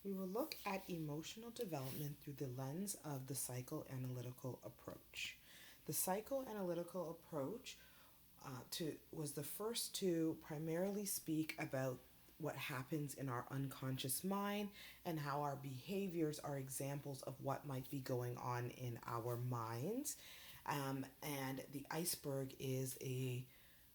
We will look at emotional development through the lens of the psychoanalytical approach. The psychoanalytical approach was the first to primarily speak about what happens in our unconscious mind and how our behaviors are examples of what might be going on in our minds. And the iceberg is a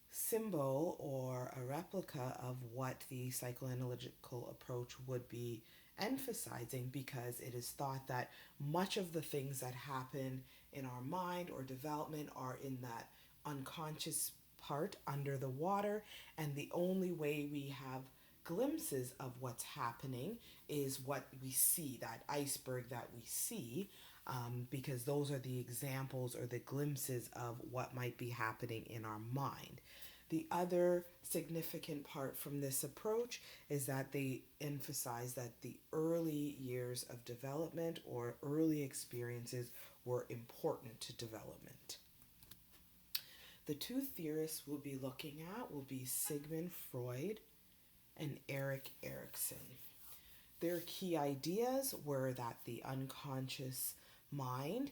symbol or a replica of what the psychoanalytical approach would be emphasizing, because it is thought that much of the things that happen in our mind or development are in that unconscious part under the water, and the only way we have glimpses of what's happening is what we see, that iceberg that we see, because those are the examples or the glimpses of what might be happening in our mind. The other significant part from this approach is that they emphasize that the early years of development or early experiences were important to development. The two theorists we'll be looking at will be Sigmund Freud and Erik Erikson. Their key ideas were that the unconscious mind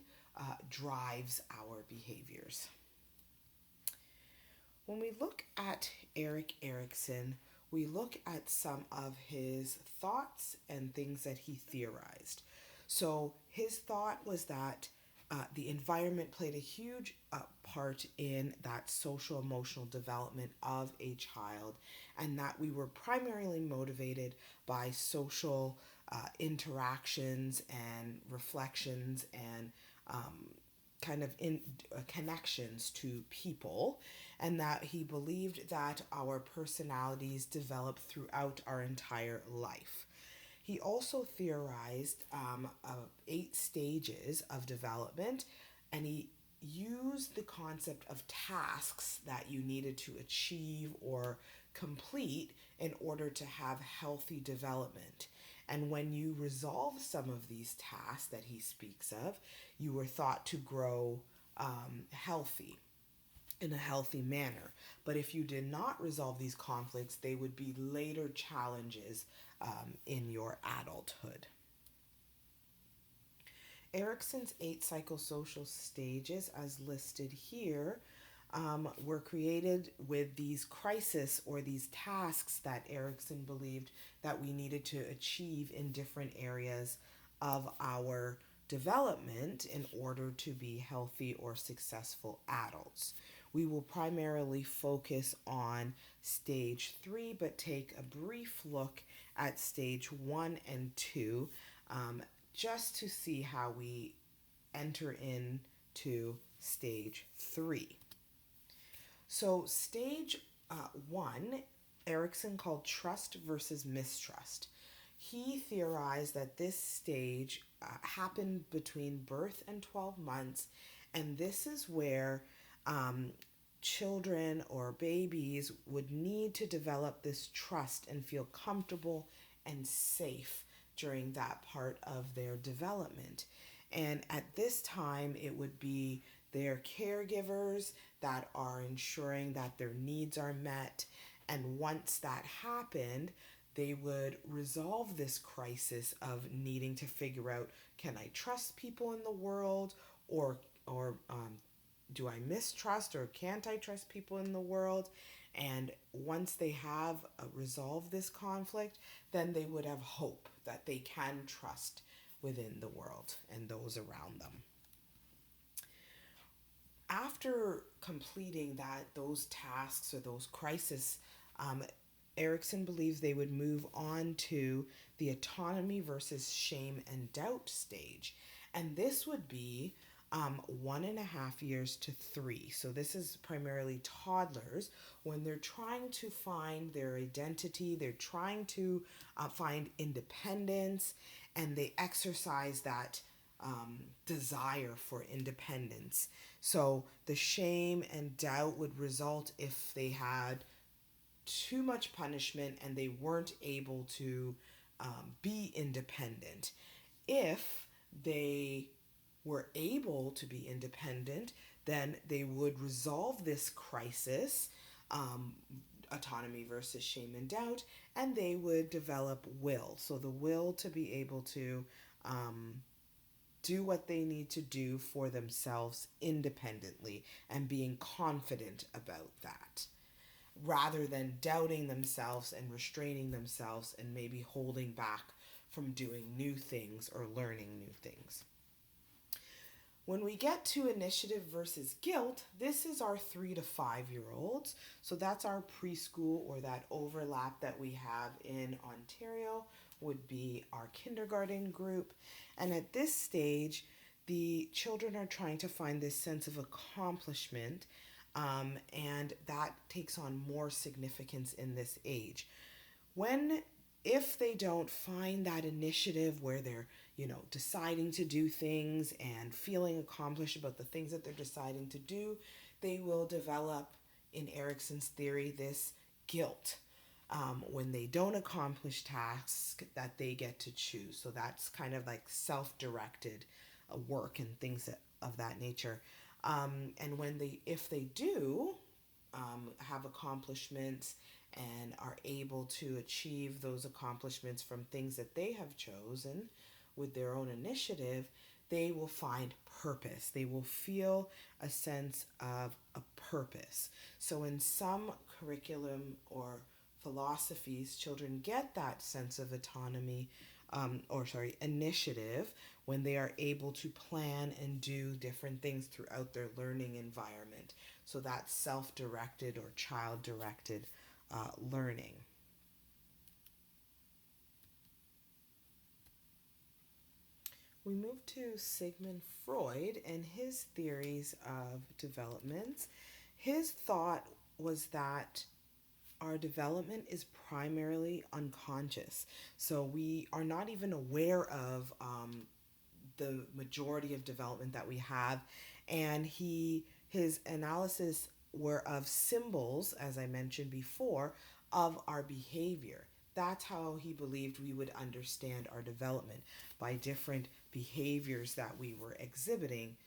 drives our behaviors. When we look at Erik Erikson, we look at some of his thoughts and things that he theorized. So, his thought was that the environment played a huge part in that social emotional development of a child, and that we were primarily motivated by social interactions and reflections and kind of in connections to people, and that he believed that our personalities develop throughout our entire life. He also theorized 8 stages of development, and he used the concept of tasks that you needed to achieve or complete in order to have healthy development. And when you resolve some of these tasks that he speaks of, you were thought to grow healthy in a healthy manner. But if you did not resolve these conflicts, they would be later challenges in your adulthood. Erikson's 8 psychosocial stages, as listed here, were created with these crises or these tasks that Erikson believed that we needed to achieve in different areas of our development in order to be healthy or successful adults. We will primarily focus on stage 3, but take a brief look at stage 1 and 2, just to see how we enter into stage 3. So, stage 1, Erikson called trust versus mistrust. He theorized that this stage happened between birth and 12 months, and this is where um, children or babies would need to develop this trust and feel comfortable and safe during that part of their development. And at this time, it would be their caregivers that are ensuring that their needs are met. And once that happened, they would resolve this crisis of needing to figure out, can I trust people in the world, or do I mistrust, or can't I trust people in the world? And once they have resolved this conflict, then they would have hope that they can trust within the world and those around them. After completing those tasks or those crises, um, Erikson believes they would move on to the autonomy versus shame and doubt stage. And this would be 1.5 years to 3. So, this is primarily toddlers when they're trying to find their identity, they're trying to find independence, and they exercise that desire for independence. So, the shame and doubt would result if they had too much punishment and they weren't able to be independent. If they were able to be independent, then they would resolve this crisis autonomy versus shame and doubt, and they would develop will. So the will to be able to um, do what they need to do for themselves independently and being confident about that, rather than doubting themselves and restraining themselves and maybe holding back from doing new things or learning new things. When we get to initiative versus guilt, this is our 3 to 5 year olds. So that's our preschool, or that overlap that we have in Ontario would be our kindergarten group. And at this stage, the children are trying to find this sense of accomplishment, and that takes on more significance in this age. When If they don't find that initiative where they're, deciding to do things and feeling accomplished about the things that they're deciding to do, they will develop, in Erikson's theory, this guilt when they don't accomplish tasks that they get to choose. So that's kind of like self-directed work and things of that nature. And if they do have accomplishments and are able to achieve those accomplishments from things that they have chosen with their own initiative, they will find purpose. They will feel a sense of a purpose. So in some curriculum or philosophies, children get that sense of autonomy, initiative, when they are able to plan and do different things throughout their learning environment. So that's self-directed or child-directed learning. We move to Sigmund Freud and his theories of development. His thought was that our development is primarily unconscious. So we are not even aware of the majority of development that we have. And his analysis were of symbols, as I mentioned before, of our behavior. That's how he believed we would understand our development, by different behaviors that we were exhibiting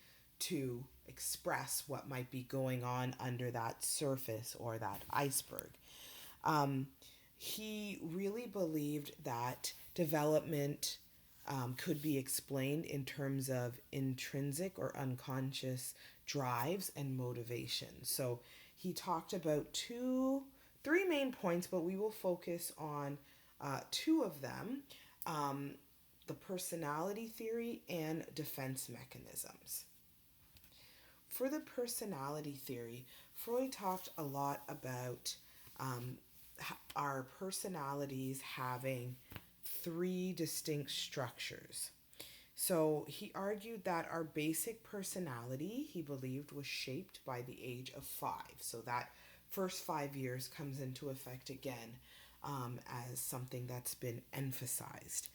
to express what might be going on under that surface or that iceberg. Um, he really believed that development could be explained in terms of intrinsic or unconscious drives and motivations. So he talked about three main points, but we will focus on two of them: the personality theory and defense mechanisms. For the personality theory, Freud talked a lot about um, our personalities having three distinct structures. So he argued that our basic personality, he believed, was shaped by the age of 5. So that first 5 years comes into effect again as something that's been emphasized.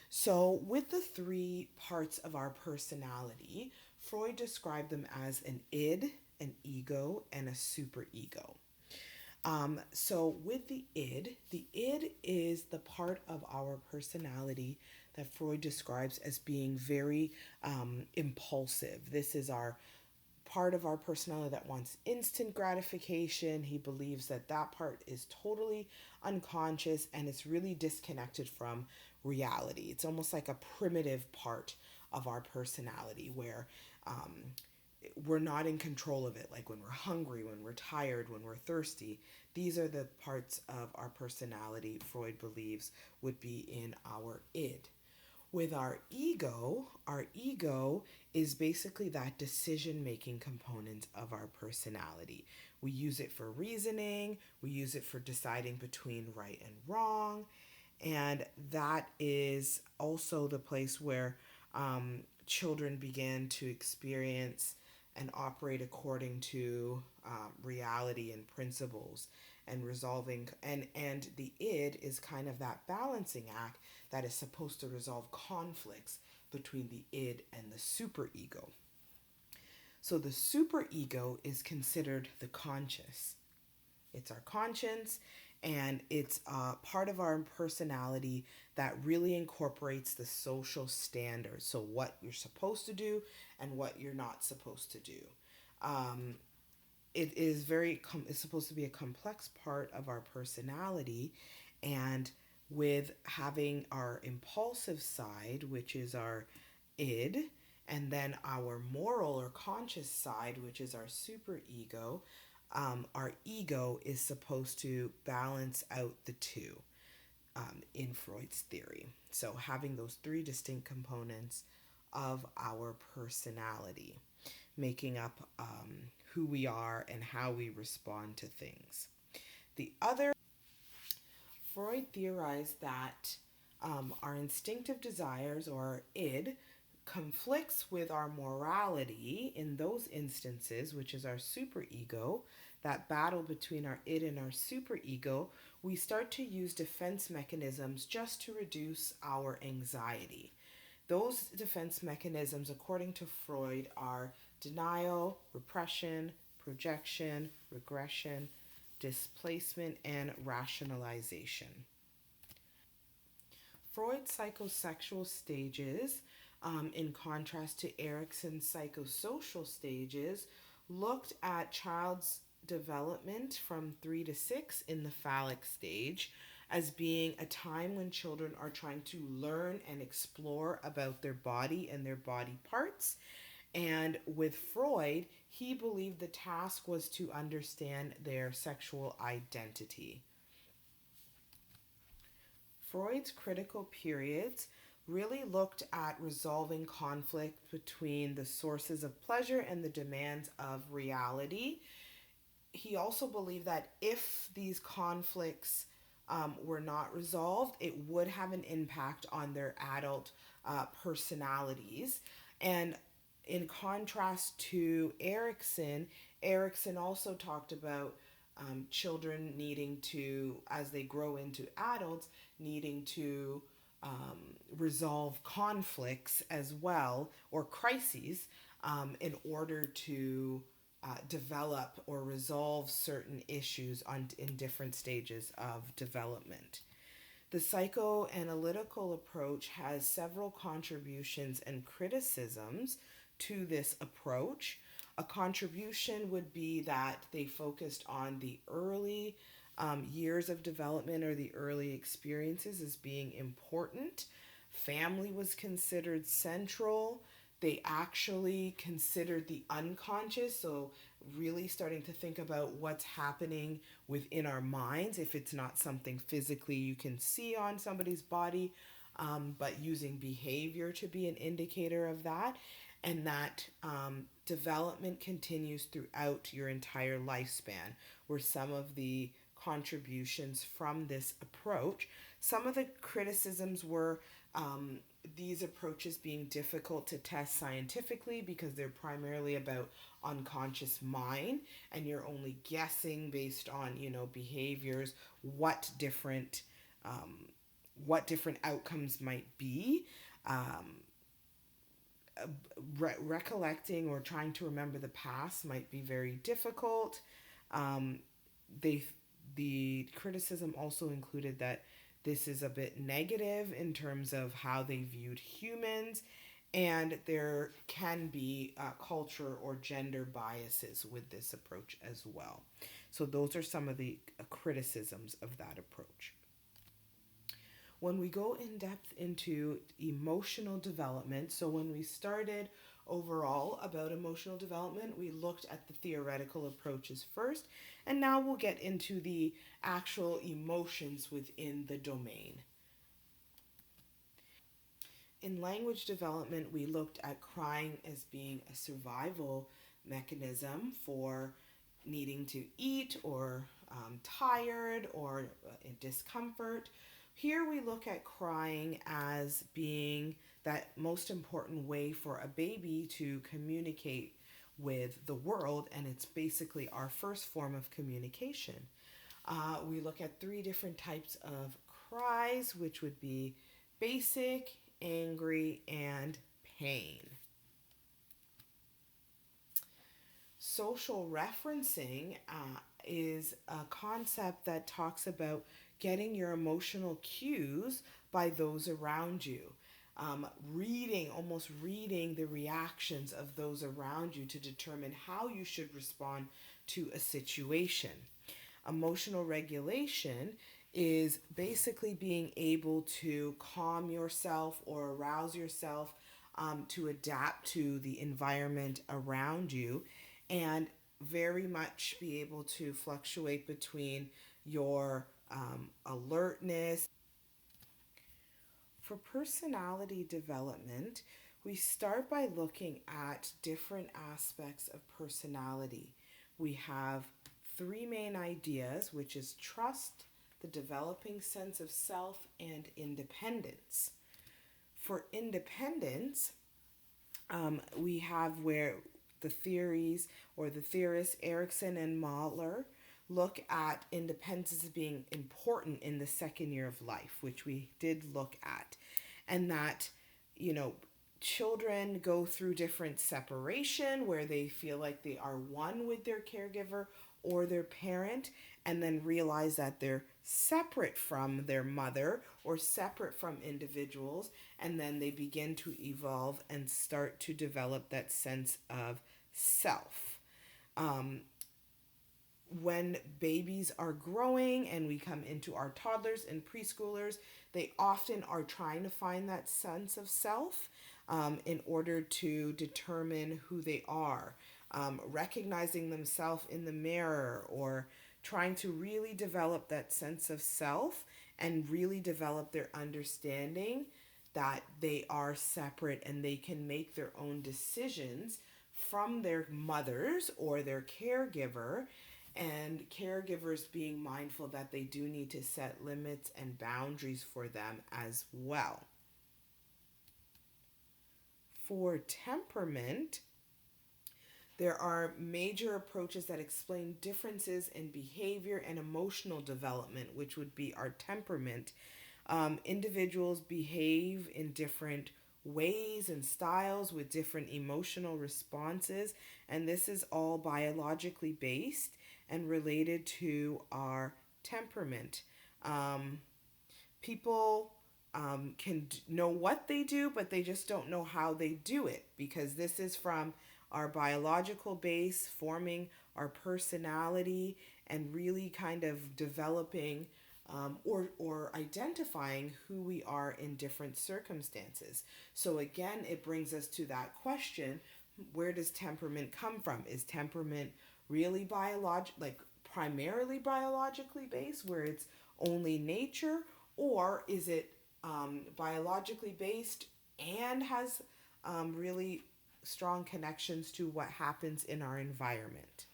So, with the three parts of our personality, Freud described them as an id, an ego, and a superego. So with the id is the part of our personality that Freud describes as being very impulsive. This is our part of our personality that wants instant gratification. He believes that that part is totally unconscious and it's really disconnected from reality. It's almost like a primitive part of our personality where we're not in control of it. Like when we're hungry, when we're tired, when we're thirsty, these are the parts of our personality Freud believes would be in our id. With our ego is basically that decision making component of our personality. We use it for reasoning, we use it for deciding between right and wrong, and that is also the place where children begin to experience and operate according to reality and principles and resolving, and the id is kind of that balancing act that is supposed to resolve conflicts between the id and the superego. So the superego is considered the conscious. It's our conscience, and it's part of our personality that really incorporates the social standards. So what you're supposed to do and what you're not supposed to do. Um, it is very it's supposed to be a complex part of our personality, and with having our impulsive side, which is our id, and then our moral or conscious side, which is our superego. Our ego is supposed to balance out the two, in Freud's theory. So having those three distinct components of our personality, making up who we are and how we respond to things. The other, Freud theorized that our instinctive desires, or id, conflicts with our morality in those instances, which is our superego, that battle between our id and our superego. We start to use defense mechanisms just to reduce our anxiety. Those defense mechanisms, according to Freud, are denial, repression, projection, regression, displacement, and rationalization. Freud's psychosexual stages, in contrast to Erikson's psychosocial stages, looked at child's development from 3 to 6 in the phallic stage as being a time when children are trying to learn and explore about their body and their body parts. And with Freud, he believed the task was to understand their sexual identity. Freud's critical periods really looked at resolving conflict between the sources of pleasure and the demands of reality. He also believed that if these conflicts were not resolved, it would have an impact on their adult personalities. And in contrast to Erikson, Erikson also talked about children needing to, as they grow into adults, needing to resolve conflicts as well, or crises, in order to develop or resolve certain issues in different stages of development. The psychoanalytical approach has several contributions and criticisms to this approach. A contribution would be that they focused on the early years of development, or the early experiences, as being important. Family was considered central. They actually considered the unconscious, so really starting to think about what's happening within our minds, if it's not something physically you can see on somebody's body, but using behavior to be an indicator of that. And that development continues throughout your entire lifespan, were some of the contributions from this approach. Some of the criticisms were these approaches being difficult to test scientifically because they're primarily about unconscious mind, and you're only guessing based on behaviors what different outcomes might be. Recollecting or trying to remember the past might be very difficult. Um, they the criticism also included that this is a bit negative in terms of how they viewed humans, and there can be culture or gender biases with this approach as well. So those are some of the criticisms of that approach. When we go in depth into emotional development, so when we started overall about emotional development, we looked at the theoretical approaches first, and now we'll get into the actual emotions within the domain. In language development, we looked at crying as being a survival mechanism for needing to eat, or tired, or in discomfort. Here we look at crying as being that most important way for a baby to communicate with the world, and it's basically our first form of communication. We look at 3 different types of cries, which would be basic, angry, and pain. Social referencing is a concept that talks about getting your emotional cues by those around you. Almost reading the reactions of those around you to determine how you should respond to a situation. Emotional regulation is basically being able to calm yourself or arouse yourself to adapt to the environment around you, and very much be able to fluctuate between your alertness. For personality development, we start by looking at different aspects of personality. We have three main ideas, which is trust, the developing sense of self, and independence. For independence, we have where the theories or the theorists Erikson and Mahler look at independence as being important in the second year of life, which we did look at, and that, you know, children go through different separation where they feel like they are one with their caregiver or their parent, and then realize that they're separate from their mother or separate from individuals, and then they begin to evolve and start to develop that sense of self. Um, when babies are growing and we come into our toddlers and preschoolers, they often are trying to find that sense of self in order to determine who they are, recognizing themselves in the mirror, or trying to really develop that sense of self and really develop their understanding that they are separate and they can make their own decisions from their mothers or their caregiver, and caregivers being mindful that they do need to set limits and boundaries for them as well. For temperament, there are major approaches that explain differences in behavior and emotional development, which would be our temperament. Individuals behave in different ways and styles with different emotional responses, and this is all biologically based and related to our temperament. People can know what they do, but they just don't know how they do it, because this is from our biological base forming our personality and really kind of developing or identifying who we are in different circumstances. So again, it brings us to that question: where does temperament come from? Is temperament really primarily biologically based, where it's only nature, or is it biologically based and has really strong connections to what happens in our environment?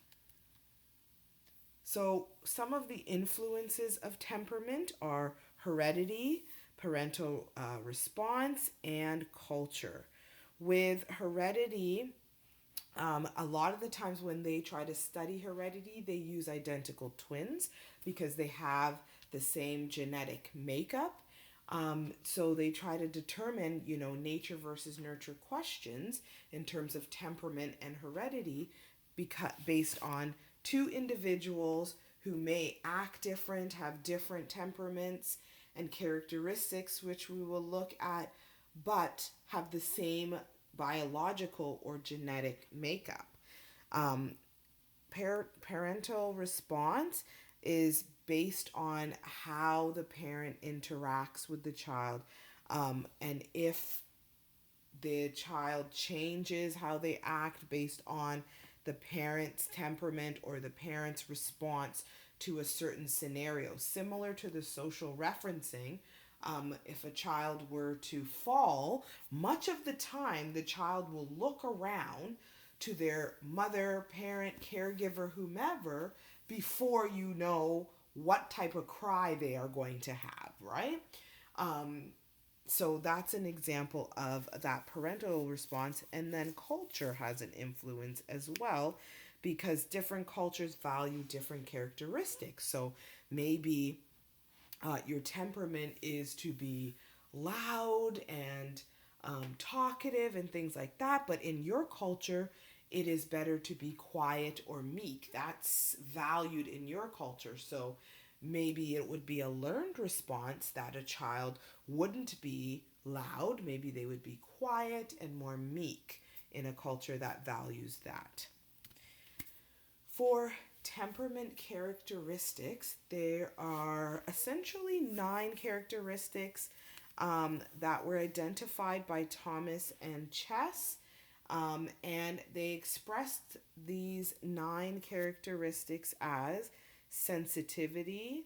So, some of the influences of temperament are heredity, parental response, and culture. With heredity, a lot of the times when they try to study heredity, they use identical twins because they have the same genetic makeup. So they try to determine, nature versus nurture questions in terms of temperament and heredity, based on two individuals who may act different, have different temperaments and characteristics, which we will look at, but have the same biological or genetic makeup. Um, Parental response is based on how the parent interacts with the child, and if the child changes how they act based on the parent's temperament or the parent's response to a certain scenario. Similar to the social referencing, if a child were to fall, much of the time the child will look around to their mother, parent, caregiver, whomever, before you know what type of cry they are going to have, right? So that's an example of that parental response. And then culture has an influence as well, because different cultures value different characteristics. So maybe your temperament is to be loud and talkative and things like that, but in your culture, it is better to be quiet or meek. That's valued in your culture. So maybe it would be a learned response that a child wouldn't be loud. Maybe they would be quiet and more meek in a culture that values that. For temperament characteristics, there are essentially 9 characteristics that were identified by Thomas and Chess. And they expressed these 9 characteristics as sensitivity,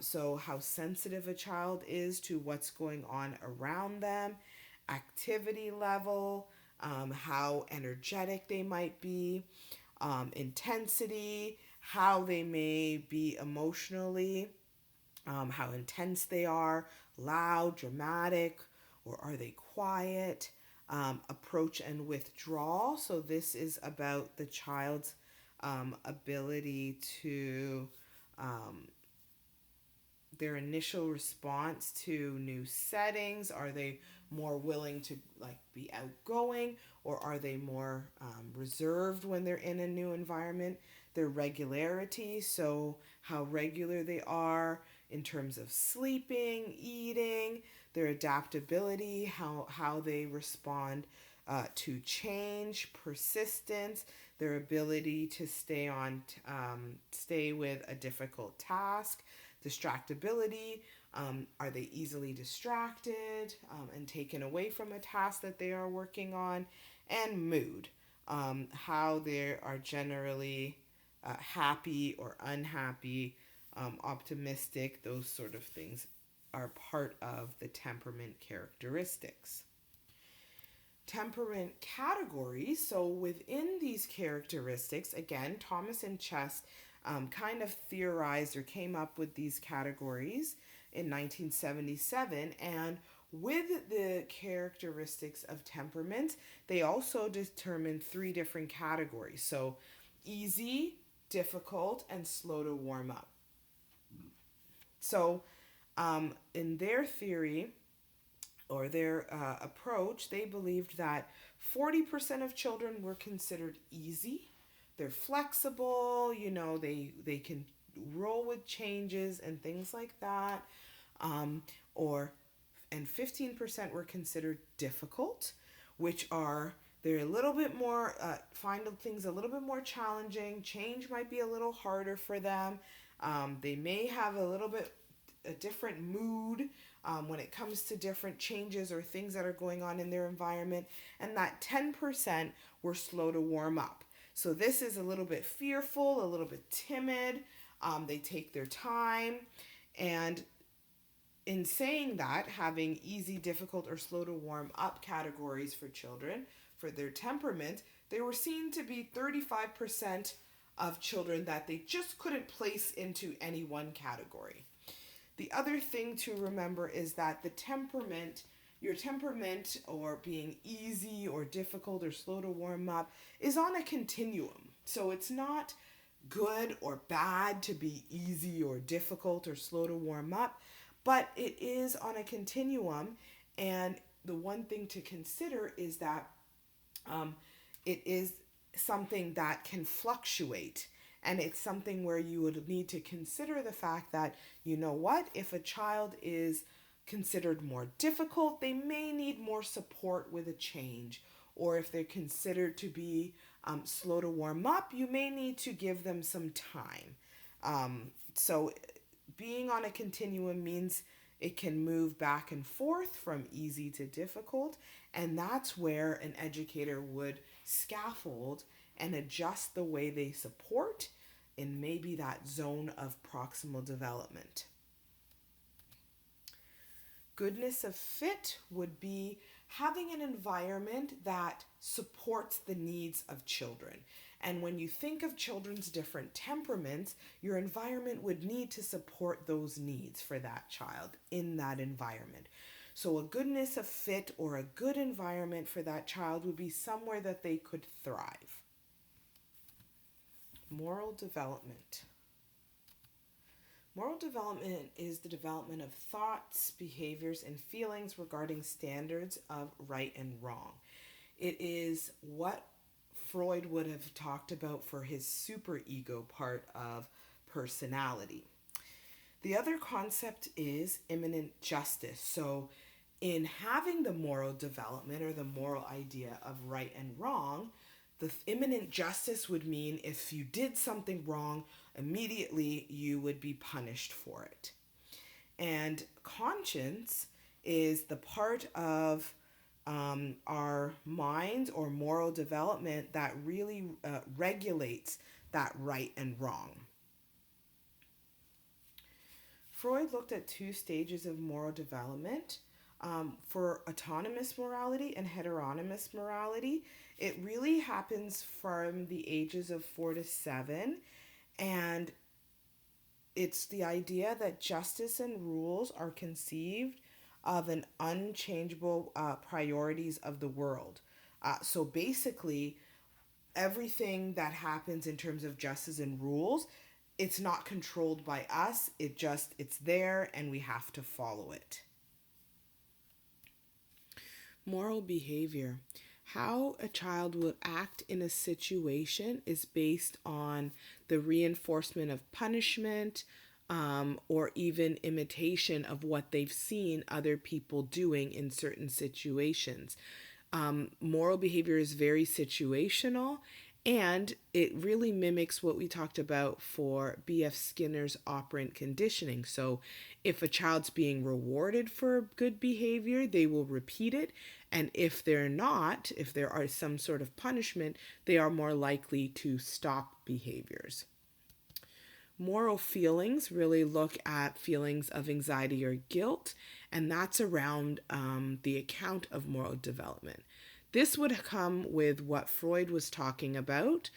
so how sensitive a child is to what's going on around them, activity level, how energetic they might be, intensity, how they may be emotionally, how intense they are, loud, dramatic, or are they quiet, approach and withdrawal. So, this is about the child's ability to their initial response to new settings. Are they more willing to like be outgoing, or are they more reserved when they're in a new environment? Their regularity, so how regular they are in terms of sleeping, eating, their adaptability, how they respond to change, persistence, their ability to stay with a difficult task, distractibility. Are they easily distracted and taken away from a task that they are working on? And mood, how they are generally happy or unhappy, optimistic, those sort of things are part of the temperament characteristics. Temperament categories. So within these characteristics, again, Thomas and Chess kind of theorized or came up with these categories in 1977. And with the characteristics of temperament, they also determined 3 different categories. So easy, difficult, and slow to warm up. So in their theory, or their approach, they believed that 40% of children were considered easy. They're flexible, they can roll with changes and things like that. Or and 15% were considered difficult, which are they're a little bit more find things a little bit more challenging. Change might be a little harder for them. They may have a different mood when it comes to different changes or things that are going on in their environment. And that 10% were slow to warm up. So this is a little bit fearful, a little bit timid. They take their time. And in saying that, having easy, difficult, or slow to warm up categories for children, for their temperament, they were seen to be 35% of children that they just couldn't place into any one category. The other thing to remember is that your temperament, or being easy or difficult or slow to warm up, is on a continuum. So it's not good or bad to be easy or difficult or slow to warm up, but it is on a continuum. And the one thing to consider is that it is something that can fluctuate. And it's something where you would need to consider the fact that, if a child is considered more difficult, they may need more support with a change. Or if they're considered to be slow to warm up, you may need to give them some time. So being on a continuum means it can move back and forth from easy to difficult. And that's where an educator would scaffold and adjust the way they support in maybe that zone of proximal development. Goodness of fit would be having an environment that supports the needs of children. And when you think of children's different temperaments, your environment would need to support those needs for that child in that environment. So a goodness of fit or a good environment for that child would be somewhere that they could thrive. Moral development. Moral development is the development of thoughts, behaviors, and feelings regarding standards of right and wrong. It is what Freud would have talked about for his superego part of personality. The other concept is immanent justice. So in having the moral development or the moral idea of right and wrong, The imminent justice would mean if you did something wrong, immediately you would be punished for it. And conscience is the part of our minds or moral development that really regulates that right and wrong. Freud looked at two stages of moral development. For autonomous morality and heteronymous morality, it really happens from the ages of 4 to 7, and it's the idea that justice and rules are conceived of an unchangeable priorities of the world. So basically, everything that happens in terms of justice and rules, it's not controlled by us. It's there and we have to follow it. Moral behavior. How a child will act in a situation is based on the reinforcement of punishment, or even imitation of what they've seen other people doing in certain situations. Moral behavior is very situational, and it really mimics what we talked about for B.F. Skinner's operant conditioning. So if a child's being rewarded for good behavior, they will repeat it. And if they're not, if there are some sort of punishment, they are more likely to stop behaviors. Moral feelings really look at feelings of anxiety or guilt, and that's around the account of moral development. This would come with what Freud was talking about,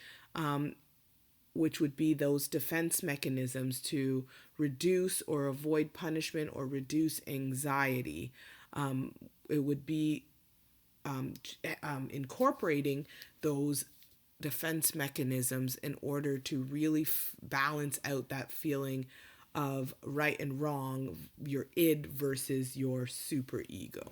which would be those defense mechanisms to reduce or avoid punishment or reduce anxiety. It would be incorporating those defense mechanisms in order to really balance out that feeling of right and wrong, your id versus your super ego.